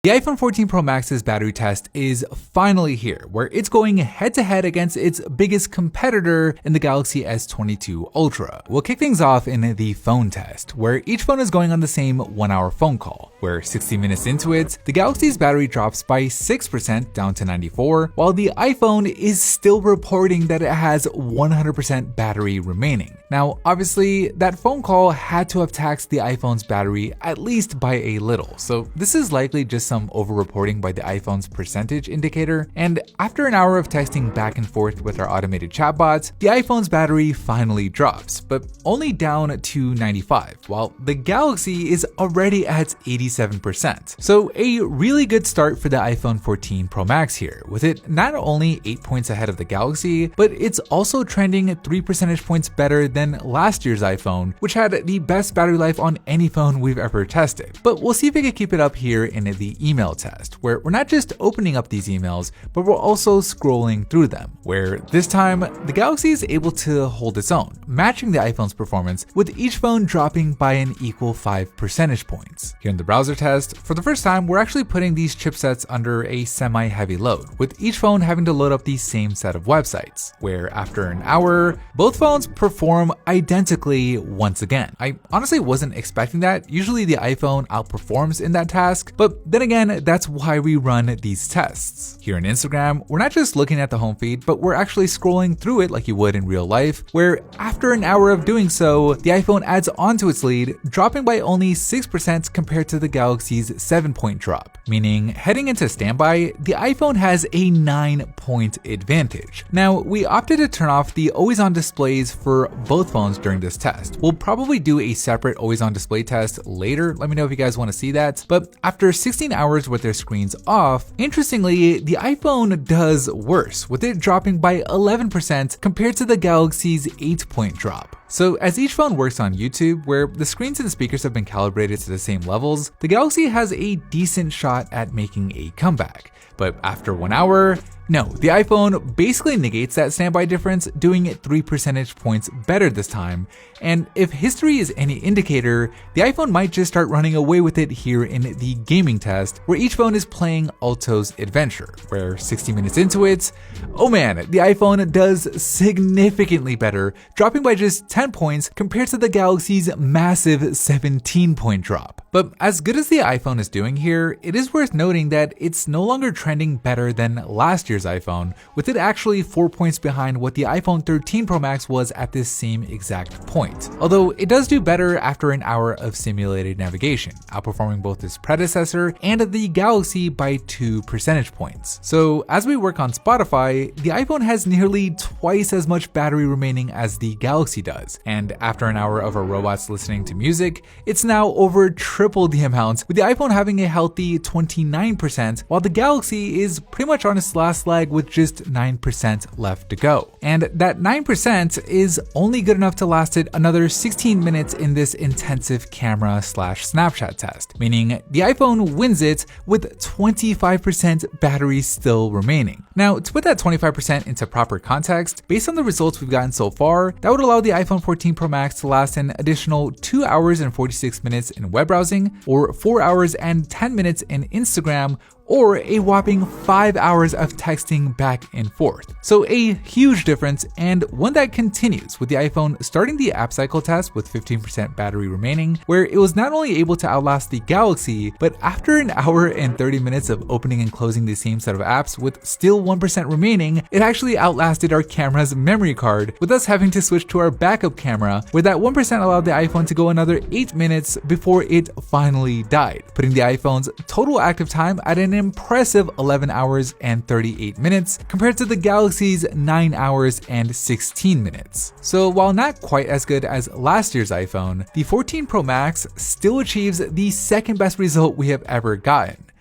The iPhone 14 Pro Max's battery test is finally here, where it's going head-to-head against its biggest competitor in the Galaxy S22 Ultra. We'll kick things off in the phone test, where each phone is going on the same 1-hour phone call, where 60 minutes into it, the Galaxy's battery drops by 6% down to 94, while the iPhone is still reporting that it has 100% battery remaining. Now, obviously, that phone call had to have taxed the iPhone's battery at least by a little, so this is likely just some over-reporting by the iPhone's percentage indicator, and after an hour of texting back and forth with our automated chatbots, the iPhone's battery finally drops, but only down to 95, while the Galaxy is already at 87%. So a really good start for the iPhone 14 Pro Max here, with it not only 8 points ahead of the Galaxy, but it's also trending 3 percentage points better than last year's iPhone, which had the best battery life on any phone we've ever tested. But we'll see if we can keep it up here in the email test, where we're not just opening up these emails, but we're also scrolling through them, where this time the Galaxy is able to hold its own, matching the iPhone's performance, with each phone dropping by an equal 5 percentage points. Here in the browser test, for the first time, we're actually putting these chipsets under a semi-heavy load, with each phone having to load up the same set of websites, where after an hour, both phones perform identically once again. I honestly wasn't expecting that. Usually the iPhone outperforms in that task, but then again, that's why we run these tests. Here in Instagram, we're not just looking at the home feed, but we're actually scrolling through it like you would in real life, where after an hour of doing so, the iPhone adds onto its lead, dropping by only 6% compared to the Galaxy's 7-point drop, meaning heading into standby, the iPhone has a 9-point advantage. Now, we opted to turn off the always-on displays for both phones during this test. We'll probably do a separate always-on display test later. Let me know if you guys want to see that. But after 16 hours with their screens off, interestingly, the iPhone does worse, with it dropping by 11% compared to the Galaxy's 8-point drop. So as each phone works on YouTube, where the screens and speakers have been calibrated to the same levels, the Galaxy has a decent shot at making a comeback. But after 1 hour, no, the iPhone basically negates that standby difference, doing it 3 percentage points better this time. And if history is any indicator, the iPhone might just start running away with it here in the gaming test, where each phone is playing Alto's Adventure, where 60 minutes into it, oh man, the iPhone does significantly better, dropping by just 10 points compared to the Galaxy's massive 17-point drop. But as good as the iPhone is doing here, it is worth noting that it's no longer trending better than last year's iPhone, with it actually 4 points behind what the iPhone 13 Pro Max was at this same exact point. Although it does do better after an hour of simulated navigation, outperforming both its predecessor and the Galaxy by 2 percentage points. So as we work on Spotify, the iPhone has nearly twice as much battery remaining as the Galaxy does, and after an hour of our robots listening to music, it's now over triple the amount, with the iPhone having a healthy 29%, while the Galaxy is pretty much on its last leg with just 9% left to go. And that 9% is only good enough to last it another 16 minutes in this intensive camera/Snapchat test, meaning the iPhone wins it with 25% battery still remaining. Now, to put that 25% into proper context, based on the results we've gotten so far, that would allow the iPhone 14 Pro Max to last an additional 2 hours and 46 minutes in web browsing, or 4 hours and 10 minutes in Instagram, or a whopping 5 hours of texting back and forth. So a huge difference, and one that continues, with the iPhone starting the app cycle test with 15% battery remaining, where it was not only able to outlast the Galaxy, but after an hour and 30 minutes of opening and closing the same set of apps with still 1% remaining, it actually outlasted our camera's memory card, with us having to switch to our backup camera, where that 1% allowed the iPhone to go another 8 minutes before it finally died, putting the iPhone's total active time at an impressive 11 hours and 38 minutes compared to the Galaxy's 9 hours and 16 minutes. So while not quite as good as last year's iPhone, the 14 Pro Max still achieves the second best result we have ever gotten,